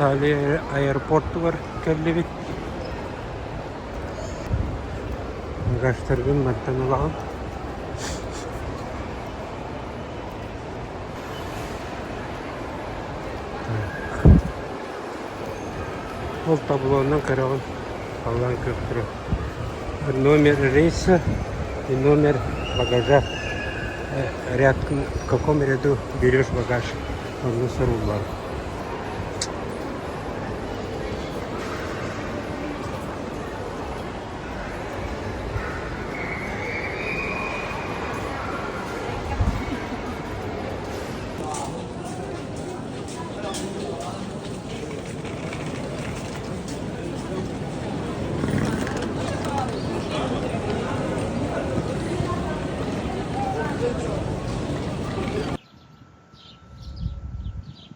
Италия аэропорты бар келлибит. Багажтаргын маттан алган. Ол таблодан караган алган көптүрө. Номер рейса и номер багажа. Ряд, в каком ряду берешь багаж. Одну сорвал.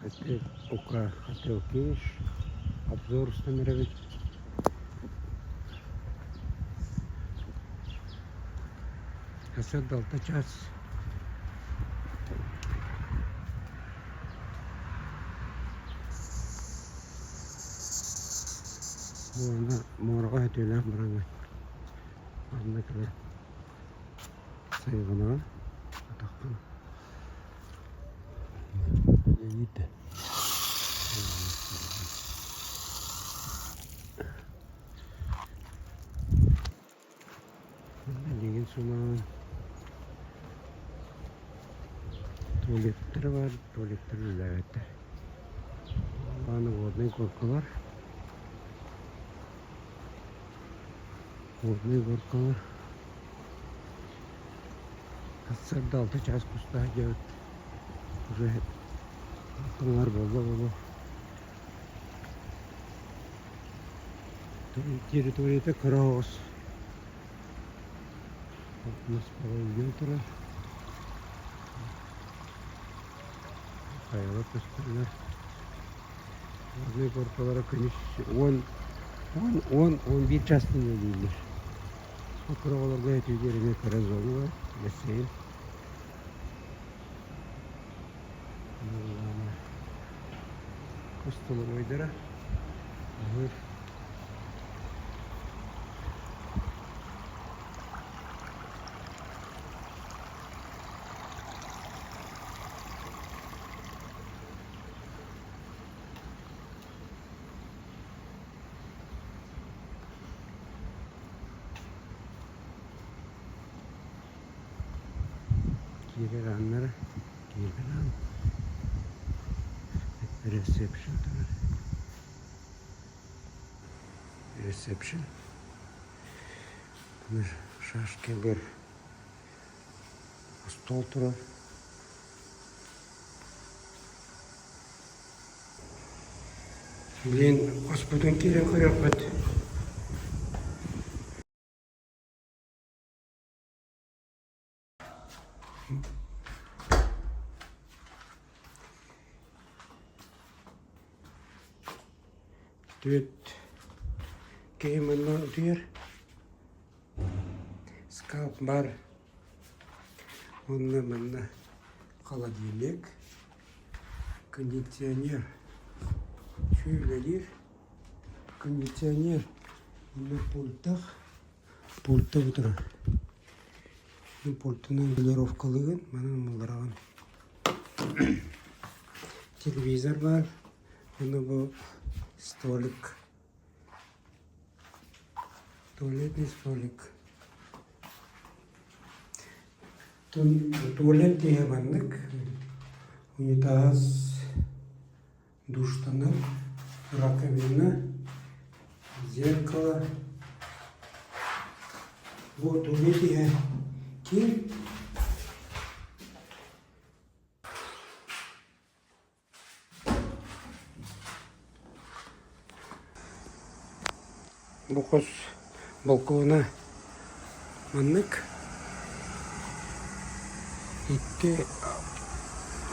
Отель Отель Киш. Обзор с номерами. Касет алты час. Буна морга өтөлө бараңа. Анда калар. Сайгына. Атаккан. Ейте. Деген соң туалеттер бар, туалеттер үләйті. Баны водный горкалар. Водный горкалар. Кассарда 6 час куста жауд. Уже ақынлар болды. Территорияда Караос. Biz parayı götürür. Kayalık üstünler. Bazı korkalara kıymış 11 çastında değiller. O kıravalarda yatıyor yerine karazonu var. Mesleğin. Kostolu boydıra. Ahır. Gireranlara gireran reception bir şaşkı bir stol turur. Блин, Господи, кире храпет. Тут кейманно diyor. Скалп бар. Онна холодильник, кондиционер, şöyledir. Кондиционер на пульта отыра. Bu pultunun rегулировкалыгын манан мылдыраган. Телевизор бар. Bu столик. Туалетный столик. Туалет diye bandık. Унитаз, душтаны, раковина, зеркало. Вот туалет diye kim? Bu kız balkona manlık gitti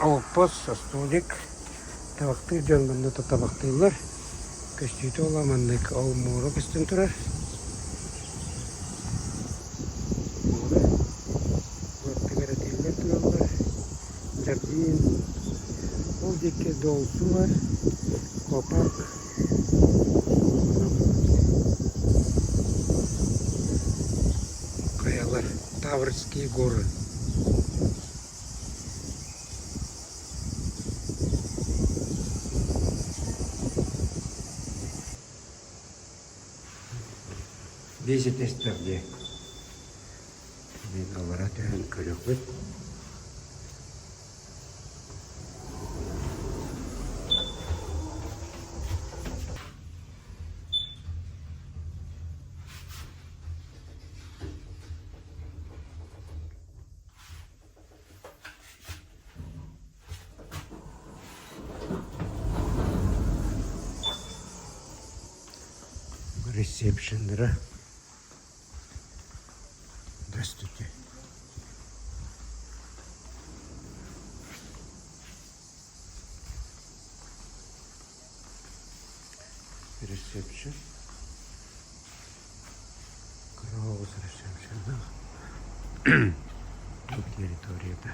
avukpas stolик tabakты canlarında da tabaktaylar köştüğü olan manlık av moru kıstın turar bu tigara tiller turarlar jardin o Cideki dolsu var. Kopak. Kayalar. Тавrские горы. Бейсі тестерде. Мен алара тән көрек бет. Ресепшндера. Здравствуйте. Ресепшн. Краус ресепшн. Тут территория-то.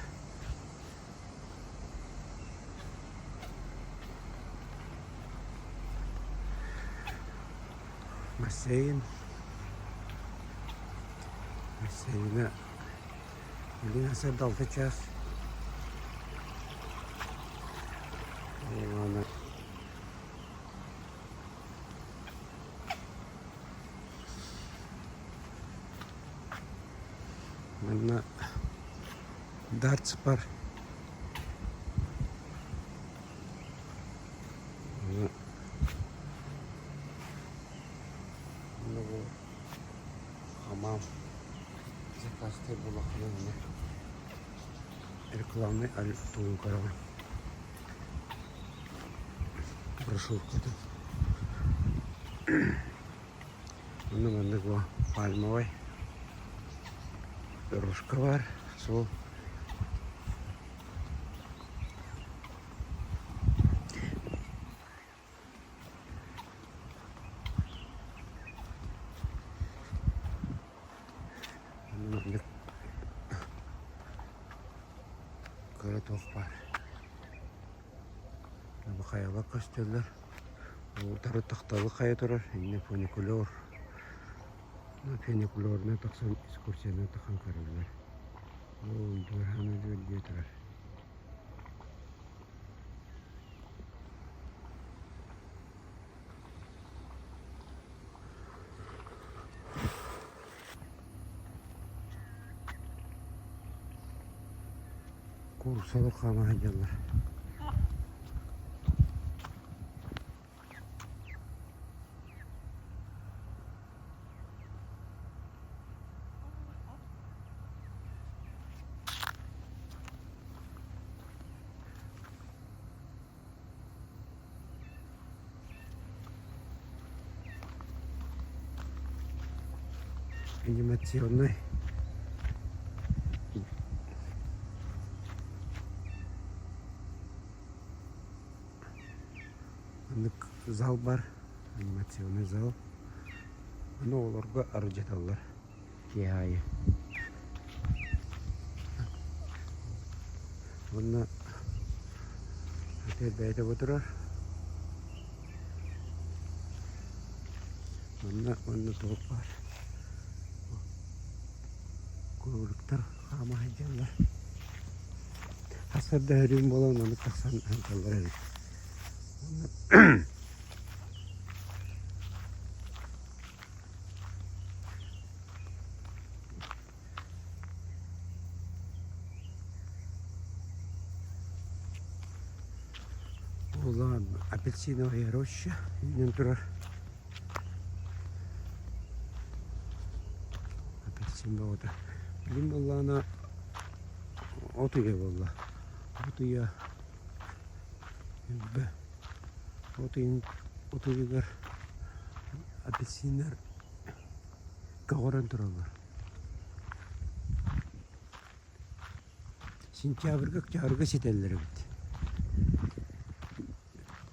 Бассейн. Бассейна. Или насадал час. Ладно. Мына дартс бар. Хамам. Закасты булахны. Рекламный альтун караван. Брошюрка тут. Мына пальмовый. Дорожка бар. Сол. Городок бар. Бұл қаялар көстелер. Олдары тақталы қая тұрар. Енді фуникулер. Фуникулеріне тақсан экскурсияны таққан көрілер. Ол дұрханы өлге тұрар. Курсалы қама хадялар. Анимационный. Зал бар. Анимационный зал. Аны оларға аржаталар. Яйы. Оны отель бәйтіп отырар. Оны тоқ бар. Көріктер қама хайжалар. Асырда өрім болуын оны тақсан әңкалар әрі. Была апельсиновая роща. Апельсин болуда. Блин, была она отуя была. Отуя. Отуягар апельсинер кағоран тұралар. Сентябрьға, октябрьға сетелері бітті.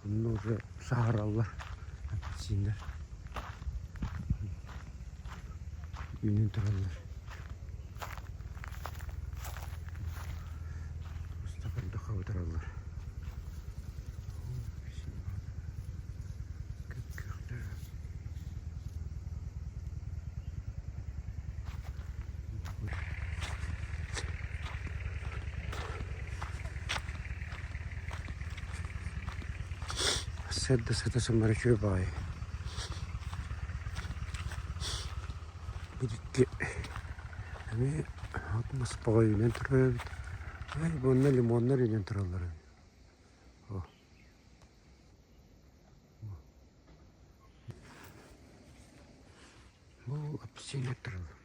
Бұны уже сағаралар апельсинер. Үйінен тұралар. Стақанда қауытыралар. Сәдді сәтесін бары чөй бай. Бидікке әме атмас бағай үйден тұрыр. Бұнна лимонлар үйден тұралар. Бұл апельсинler тұралар.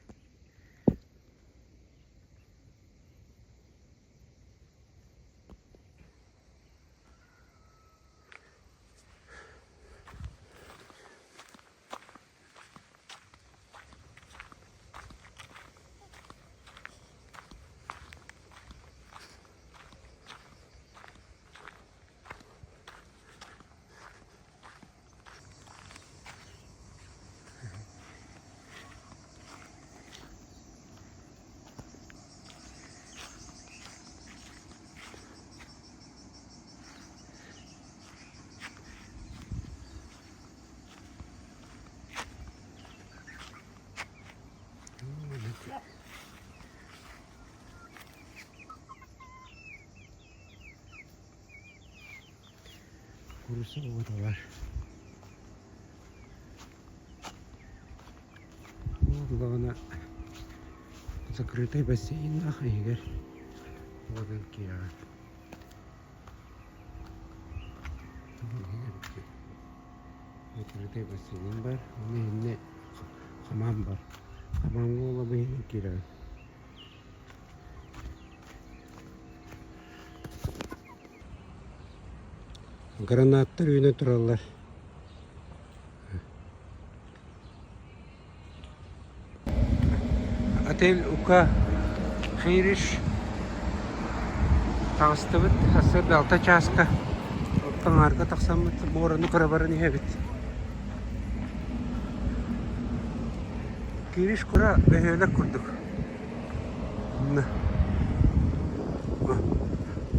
Kurusu orada var. Главное, закрытый бассейн, Игорь. Вот океан. Закрытый бассейн бар. Не хамам бар. Хамамга олабыйын кирен. Гранаттар үйіне тұралар. Отель Ука Хириш тағысты бұд. Асыр алта часқа. Оттан арғы тақсам бұд. Бораны қырабарын ебет. Хириш құра бәйелік күрдік.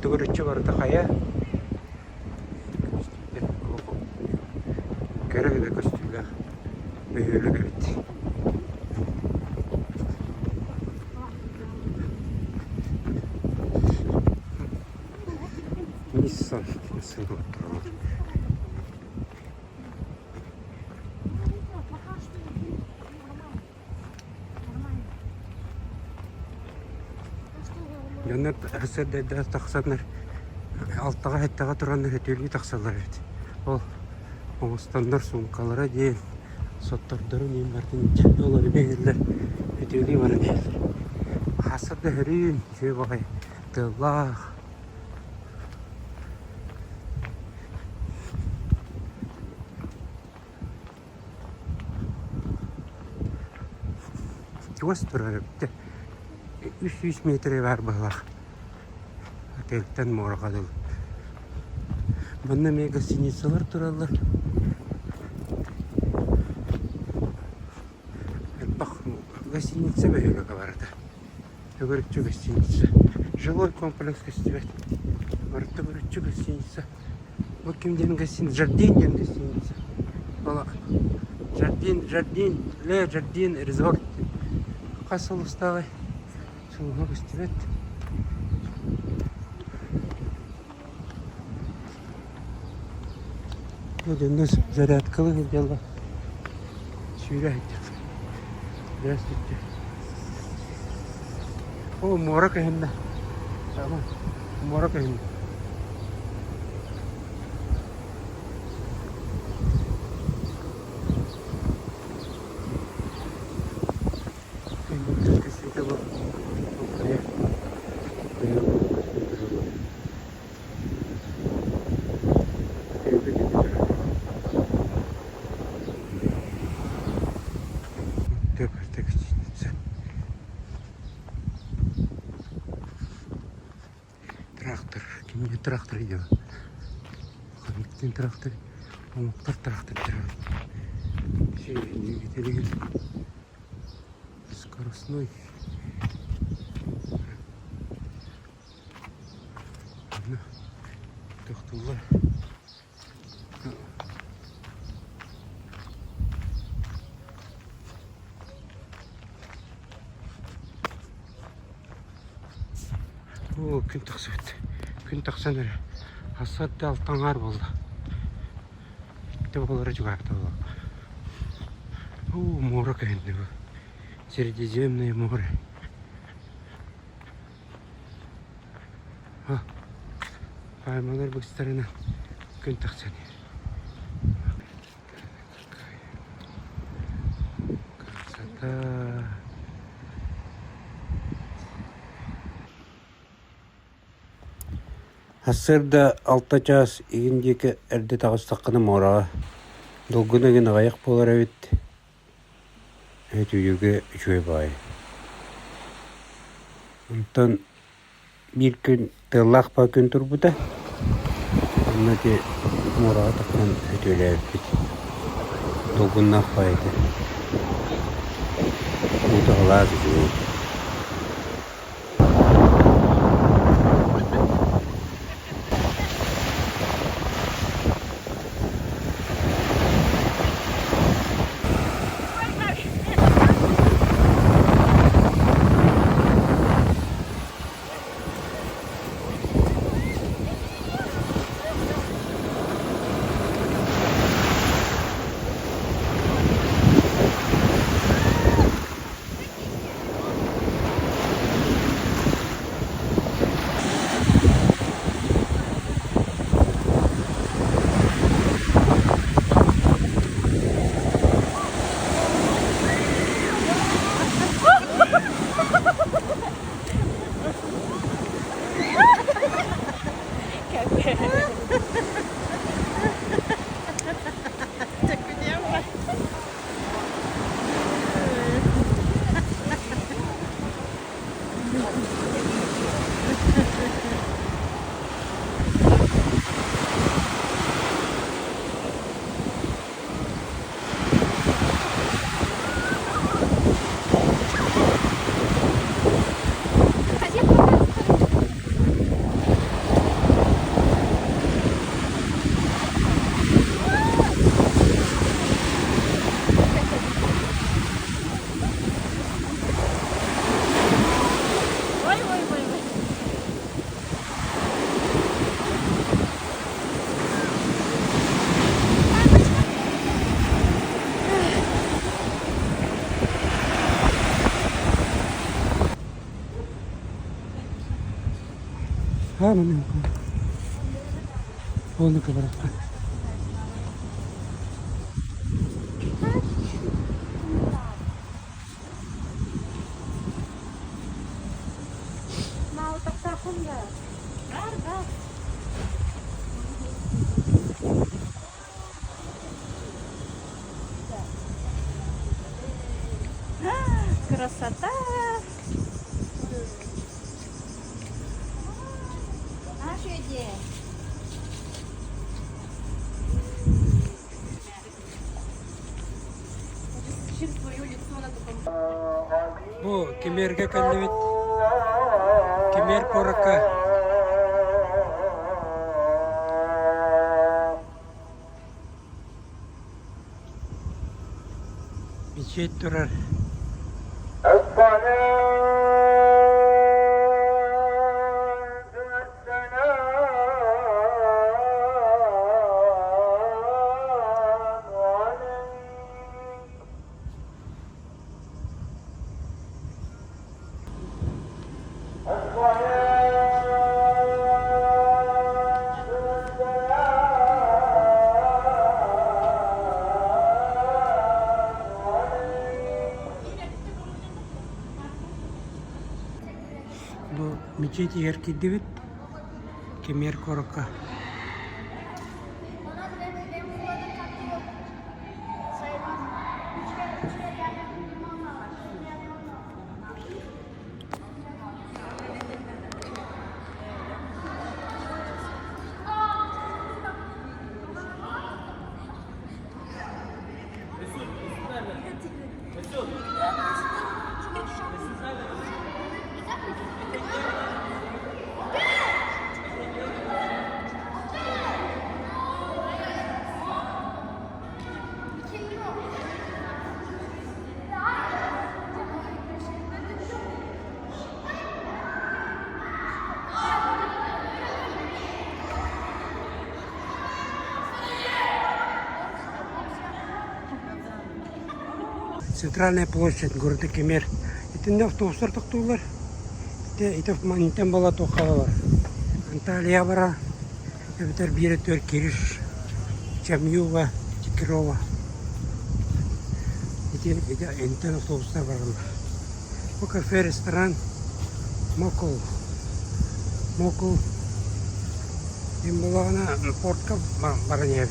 Түгірітші барды қая. Кереге de köstüyle böyle evet. Nissan oturalım. Yanlar haserde de taksanlar alttaga hattaga turanlar ötülü taksalar evet. O Oğustanlar sunkаlara дейін соттардары мен бардың олары бейілдер өтеулей бары бейілдер. Қасырды хүрін жөй бағай дыллақ. Көз тұрар өпті. 300 метрі бар бағлақ. Отеліктен морғадыл. Бұнна мега синицалар тұралар. Гостиница бәйігі барды. Көрікчі гостиница. Жилой комплекс гостиница. Барды көрікчі гостиница. Бұл кемден гостиница. Жардин гостиница. Бұл Жардин резорт. Қасыл ұстағай. Шылға гостиница. Вот у нас зарядковый дела. Сюряйте. Здравствуйте. О, море кайында. Tamam. Море кайында. Трактор. Кемге трактор идет. Хамиктен трактор. Омуктар трактор делают. Двигатель скоростной. Тоқтулар. О, күн тақсы өтті. Күн тақсан әрі. Асадды алтаңар болды. Как-то было, как-то было. Море, конечно. Средиземное море. Пальмалар bu старина күн тақсан. Красота. Ассырда 6 час игиндеке эрде тагыстакканы мора. Долгунагын аяк болар эбит. Өтүгө үчөй бай. Онтон bir gün tırlak pa gün turbuda. Onunla de mora takkan ötüyle evbit. Dogunnak paydı. Bu da alar diyor. Mana onu kabarak. Mau tak-takun nggak? Harga. Красота! Bu kemerge kallimit. Kemer korakka. Mecit durar. Bu mecit yer kidivit. Kemer korakka. Центральная площадь города Кемер. Итинде автобустар токтуулар. Итеп манитен бала токалар. Анталия бара. Эбитер бире төр Кириш, Чамюва, Тикирова. Ити энтен автобустар баралар. Bu kafe, restoran, Mokul. Mokul. Имбалана портка бараневит.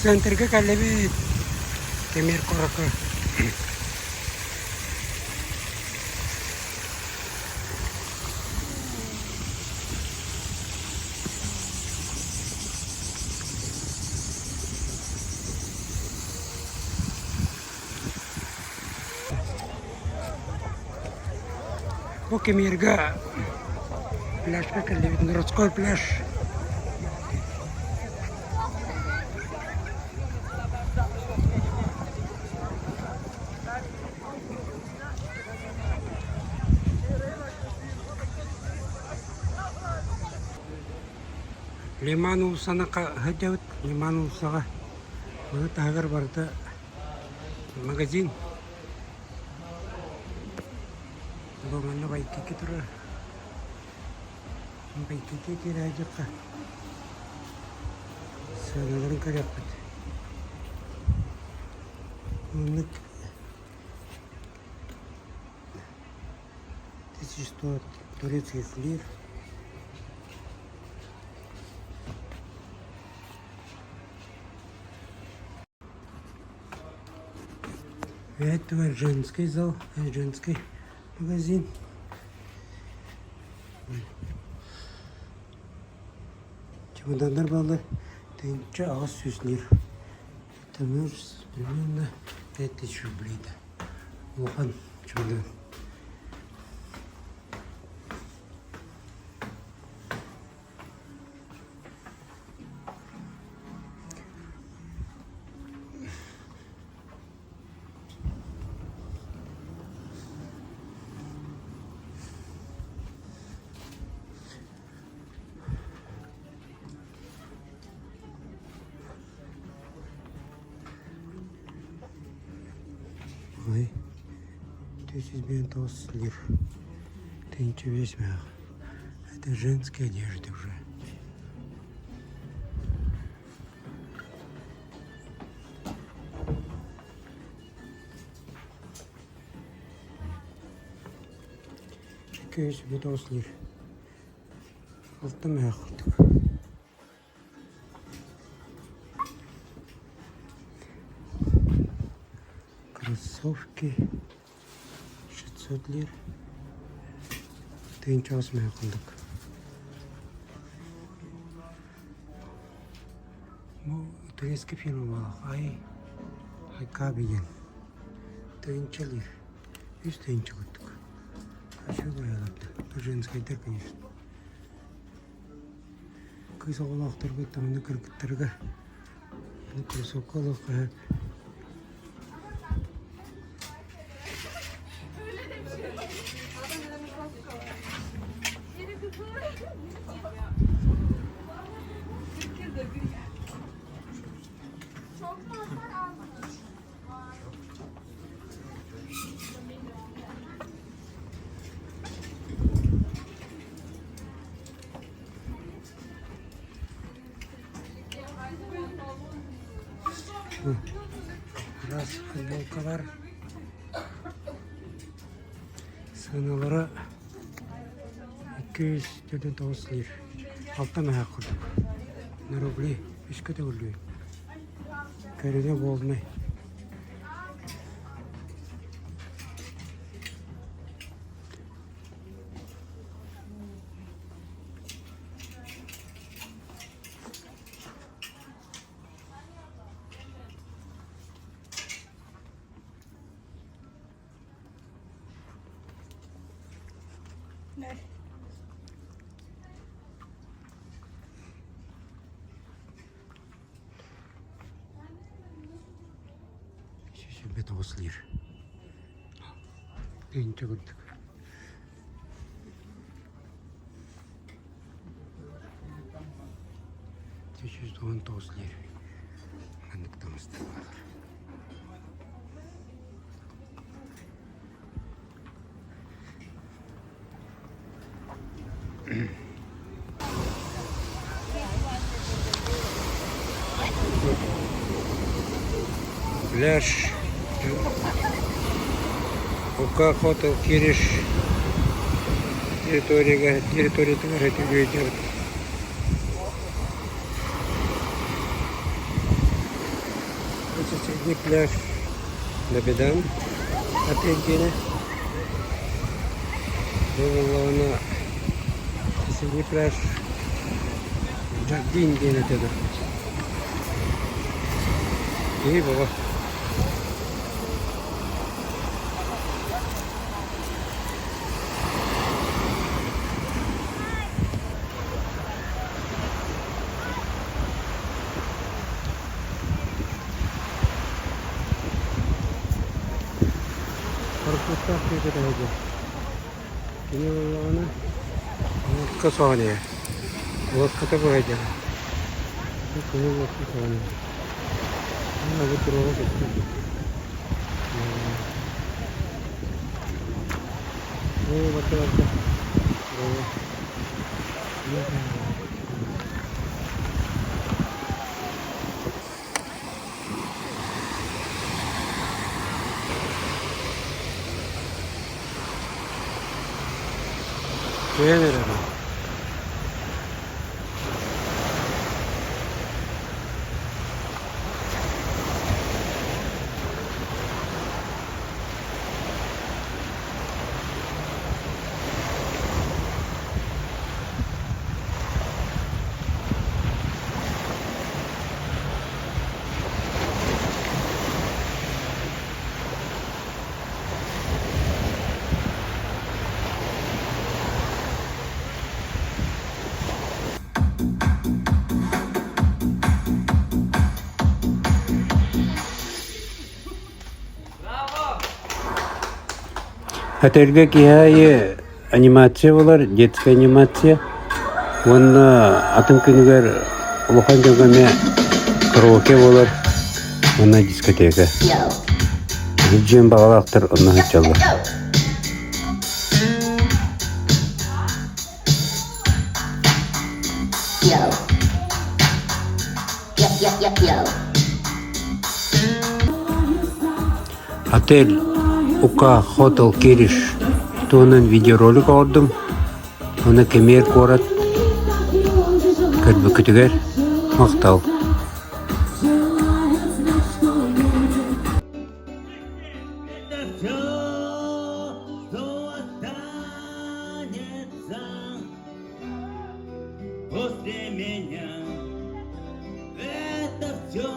Центрге калеби Кемер корака. Bu Kemerga пляжка калеби, городской пляж. Лиман улсана хадяут, Лиман улсага. Мына тагыр барда магазин. Боманна байки кетура. Байки кетура ажакка. Саналарын караппыт. Мынык 1100 турецких лир. Это женский зал, женский магазин. Чемодандар балдар, тенче ağız süsler. Темір примерно 5000 рублей. Оған чемодан. Ой, 1090 лир. Тенче весь мях. Это женские одежды уже. Чекаюсь, буду лир. Алтын мях. Кроссовки 600 лир. Тенче асмай кылдык. Bu турецкий фирма балак. Айкабиген. Тенче лир. 100 тенче кыттык. Ачы баялапты. Женскайдар, конечно. Кыз оголактарга тамны кыргыттарга. Кроссовка алып. Biraz футболкалар. Сыналары 249 лир. Алтын аяқ құрдық. На рубли 5 көте өрлі. Көріне болмай. Ne? Şimdi 9 lira. Önce gördük. $119 lira. Anlıktığımızda var. Пляж. Ука хотел Кириш. Территория ветер. Это соседний пляж. Лабедан. Отель. Она соседний пляж. Джардин день это. И баба. Паркуставки это идет. Ini mana? Ke sana ya. Buat kata gue aja. Ini buat ke sana. Ini aku terus itu. Oh, betul. Oh. Iya. Beğenir ama. Отельге кияйы анимация болар, детская анимация. Вон атын күнігер улахан жогаме караоке болар. Вон дискотека. Жүджен бағалақтыр онна хачалар. Отель Ука Хотел Кириш тонын видеоролик ордым. Оны кемер корат. Кәрбі күтігер. Мақтал. После меня это все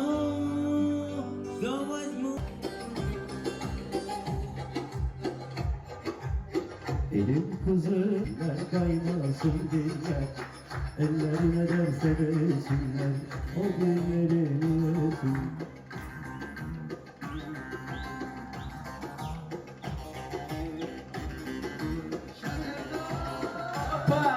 возьму. Elim kızımlar kaymasın diller, ellerine derse desinler, o günlerini öpün. Hoppa!